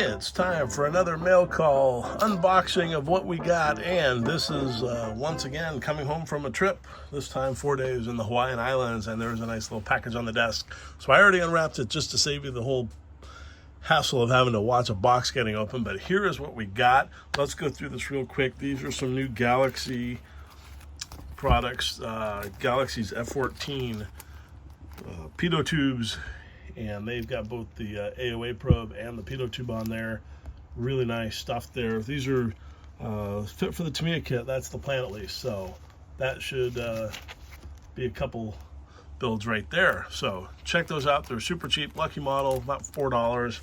It's time for another mail call unboxing of what we got, and this is once again coming home from a trip, this time 4 days in the Hawaiian Islands, and there's a nice little package on the desk. So I already unwrapped it just to save you the whole hassle of having to watch a box getting open, but here is what we got. Let's go through this real quick. These are some new Galaxy products, Galaxy's F14 pitot tubes, and they've got both the AOA probe and the pitot tube on there. Really nice stuff there. These are fit for the Tamiya kit. That's the plan, at least. So that should be a couple builds right there. So check those out. They're super cheap, lucky model, about $4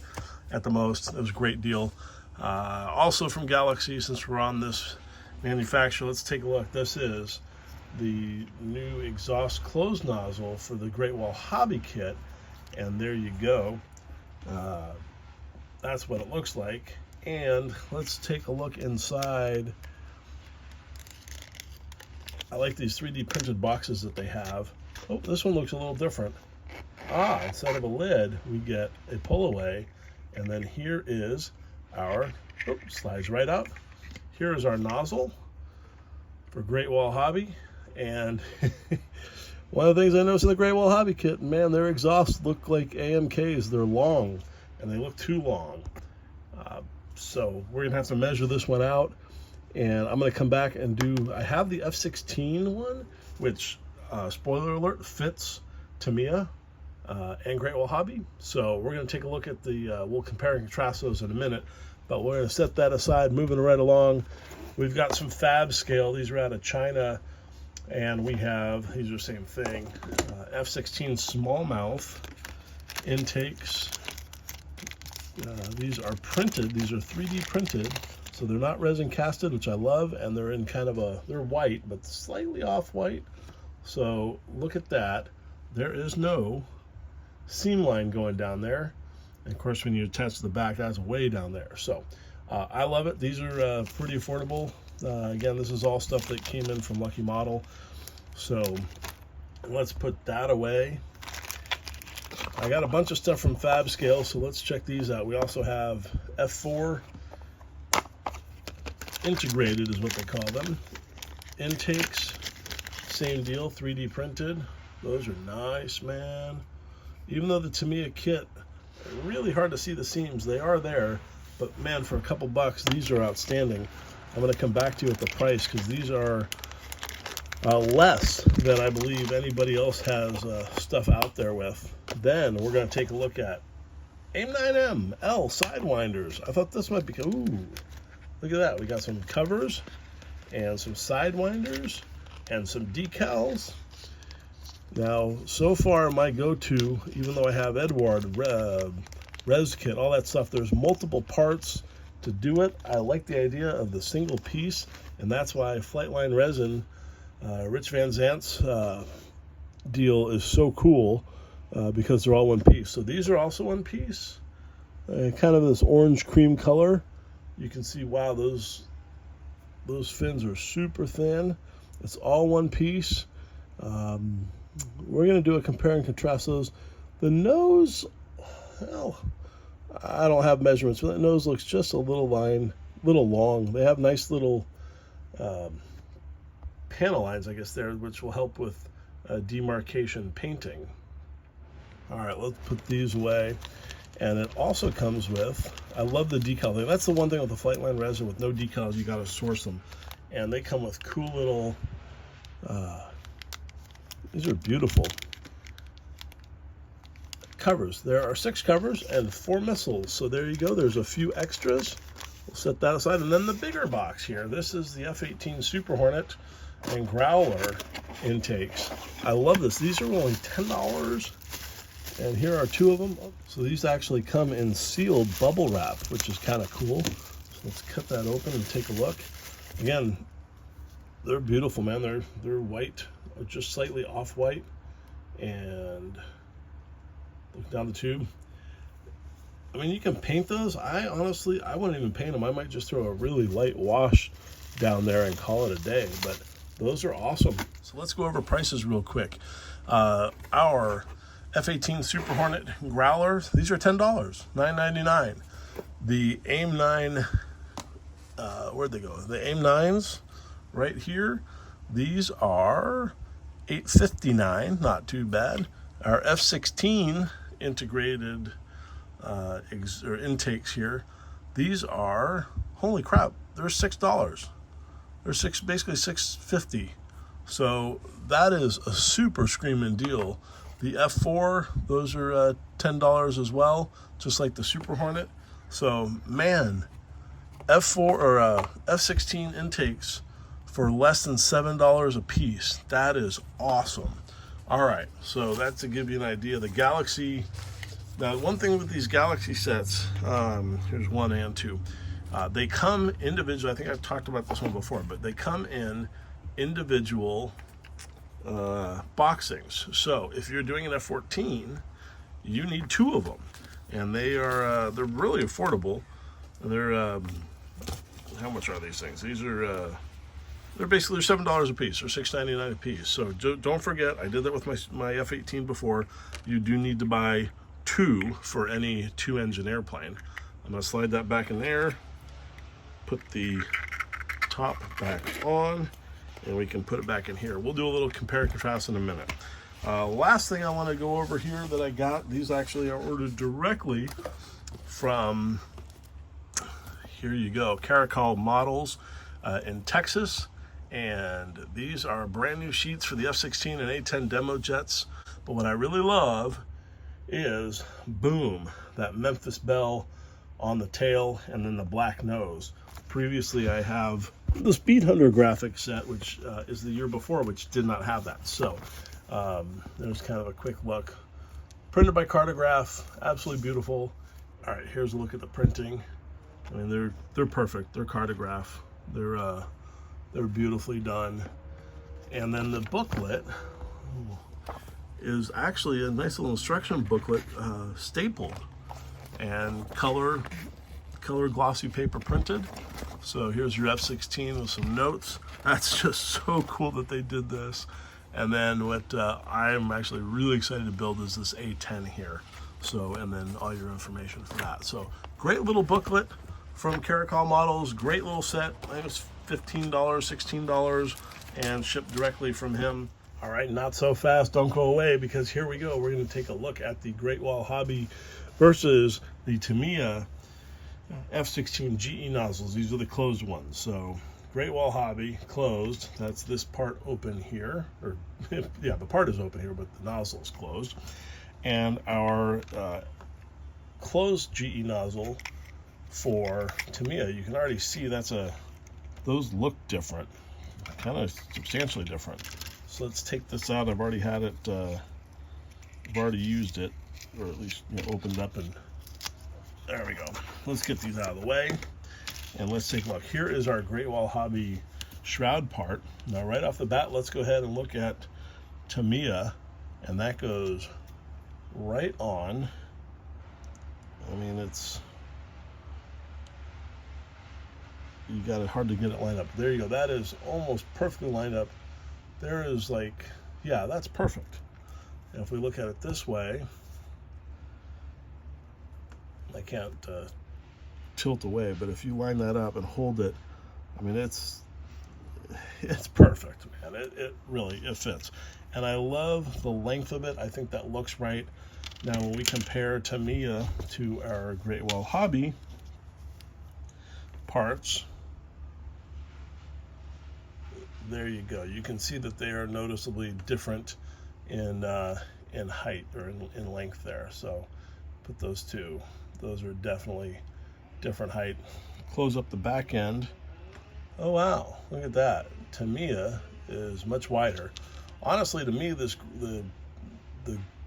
at the most. It was a great deal. Also from Galaxy, since we're on this manufacturer, let's take a look. This is the new exhaust close nozzle for the Great Wall Hobby kit. And there you go. That's what it looks like. And let's take a look inside. I like these 3D printed boxes that they have. Oh, this one looks a little different. Instead of a lid, we get a pull away. And then here is our, slides right up. Here is our nozzle for Great Wall Hobby. And one of the things I noticed in the Great Wall Hobby kit, man, their exhausts look like AMKs. They're long, and they look too long. So we're going to have to measure this one out, and I'm going to come back and do, I have the F16 one, which, spoiler alert, fits Tamiya and Great Wall Hobby. So we're going to take a look at the, we'll compare and contrast those in a minute, but we're going to set that aside, moving right along. We've got some Fab Scale. These are out of China. And we have, these are the same thing, F16 smallmouth intakes. These are printed, these are 3D printed, so they're not resin casted, which I love, and they're in kind of a, they're white, but slightly off-white. So look at that. There is no seam line going down there. And of course, when you attach to the back, that's way down there. So I love it. These are pretty affordable. Again, this is all stuff that came in from Lucky Model. So let's put that away. I got a bunch of stuff from Fab Scale, so let's check these out. We also have F4 integrated is what they call them. Intakes, same deal, 3D printed. Those are nice, man. Even though the Tamiya kit, really hard to see the seams. They are there, but man, for a couple bucks, these are outstanding. I'm going to come back to you at the price because these are less than I believe anybody else has stuff out there with. Then we're going to take a look at AIM-9M L sidewinders. I thought this might be, ooh, look at that. We got some covers and some sidewinders and some decals. Now, so far my go-to, even though I have Edward, Res Kit, all that stuff, there's multiple parts to do it. I like the idea of the single piece, and that's why Flightline Resin, Rich Van Zant's deal is so cool, because they're all one piece. So these are also one piece, kind of this orange cream color. You can see, wow, those fins are super thin. It's all one piece. We're going to do a compare and contrast those. The nose, well, I don't have measurements, but that nose looks just a little long. They have nice little panel lines, I guess, there, which will help with demarcation painting. All right, let's put these away. And it also comes with, I love the decal thing. That's the one thing with the Flightline resin, with no decals, you got to source them. And they come with cool little, these are beautiful covers. There are 6 covers and 4 missiles. So there you go. There's a few extras. We'll set that aside. And then the bigger box here. This is the F18 Super Hornet and Growler intakes. I love this. These are only $10. And here are 2 of them. So these actually come in sealed bubble wrap, which is kind of cool. So let's cut that open and take a look. Again, they're beautiful, man. They're white, or just slightly off-white. And look down the tube. I mean, you can paint those. I wouldn't even paint them. I might just throw a really light wash down there and call it a day. But those are awesome. So let's go over prices real quick. Our F18 Super Hornet Growler, these are $10, $9.99. The AIM 9, where'd they go? The AIM 9s right here, these are $8.59, not too bad. Our F16 integrated or intakes here, these are, holy crap, they're $6. They're basically $6.50. So that is a super screaming deal. The F4, those are $10 as well, just like the Super Hornet. So man, F4 or F16 intakes for less than $7 a piece. That is awesome. All right, so that's to give you an idea. The Galaxy. Now, one thing with these Galaxy sets, here's 1 and 2. They come individual. I think I've talked about this one before, but they come in individual boxings. So if you're doing an F14, you need 2 of them, and they're really affordable. They're how much are these things? These are they're basically $7 a piece, or $6.99 a piece. So don't forget, I did that with my F18 before. You do need to buy 2 for any 2-engine airplane. I'm going to slide that back in there, put the top back on, and we can put it back in here. We'll do a little compare and contrast in a minute. Last thing I want to go over here that I got, these actually are ordered directly from, here you go, Caracal models in Texas. And these are brand new sheets for the F-16 and A-10 demo jets. But what I really love is, boom, that Memphis bell on the tail and then the black nose. Previously I have the Speed Hunter graphic set, which is the year before, which did not have that. So there's kind of a quick look. Printed by Cartograph, absolutely beautiful. All right, here's a look at the printing. I mean, they're perfect. They're Cartograph. They're beautifully done. And then the booklet is actually a nice little instruction booklet, stapled and color glossy paper printed. So here's your F-16 with some notes. That's just so cool that they did this. And then what I'm actually really excited to build is this A-10 here. So, and then all your information for that. So great little booklet from Caracal Models, great little set. I think it's $15, $16, and shipped directly from him. All right, not so fast, don't go away, because here we go. We're going to take a look at the Great Wall Hobby versus the Tamiya F-16 GE nozzles. These are the closed ones. So Great Wall Hobby closed, that's this part open here, or yeah, the part is open here, but the nozzle is closed. And our closed GE nozzle for Tamiya, you can already see those look different, kind of substantially different. So let's take this out. I've already had it, I've already used it, or at least opened up, and there we go. Let's get these out of the way, and let's take a look. Here is our Great Wall Hobby shroud part. Now right off the bat, let's go ahead and look at Tamiya, and that goes right on. I mean, you got it hard to get it lined up. There you go. That is almost perfectly lined up. There is like, yeah, that's perfect. And if we look at it this way, I can't tilt away, but if you line that up and hold it, I mean, it's perfect, man. It really fits. And I love the length of it. I think that looks right. Now, when we compare Tamiya to our Great Wall Hobby parts, there you go. You can see that they are noticeably different in height, or in length there. So put those two. Those are definitely different height. Close up the back end. Oh wow, look at that. Tamiya is much wider. Honestly, to me, the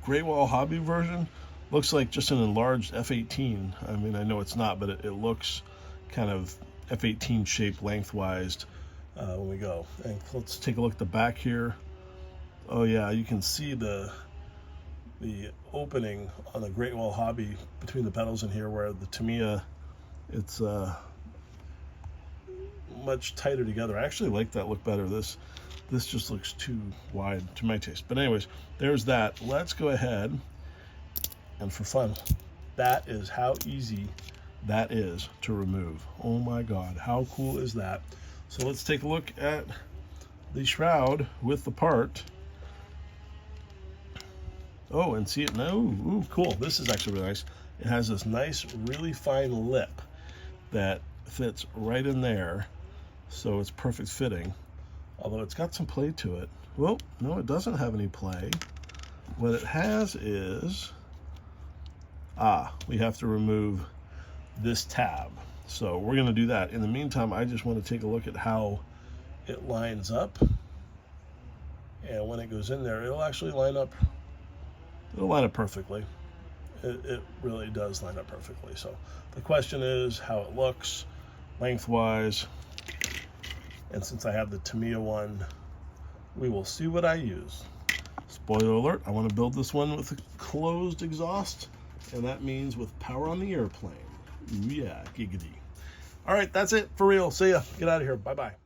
Great Wall Hobby version looks like just an enlarged F-18. I mean, I know it's not, but it looks kind of F-18 shaped lengthwise when we go. And let's take a look at the back here. Oh yeah, you can see the opening on the Great Wall Hobby between the pedals in here, where the Tamiya, it's much tighter together. I actually like that look better. This just looks too wide to my taste. But anyways, there's that. Let's go ahead, and for fun, that is how easy that is to remove. Oh my God, how cool is that? So let's take a look at the shroud with the part. Oh, and see it now. Ooh, cool. This is actually really nice. It has this nice, really fine lip that fits right in there, so it's perfect fitting. Although it's got some play to it. Well, no, it doesn't have any play. What it has is, we have to remove this tab. So we're going to do that. In the meantime, I just want to take a look at how it lines up. And when it goes in there, it'll actually line up. It'll line up perfectly. It really does line up perfectly. So the question is how it looks lengthwise. And since I have the Tamiya one, we will see what I use. Spoiler alert, I want to build this one with a closed exhaust, and that means with power on the airplane. Ooh, yeah, giggity. All right, that's it for real. See ya. Get out of here. Bye-bye.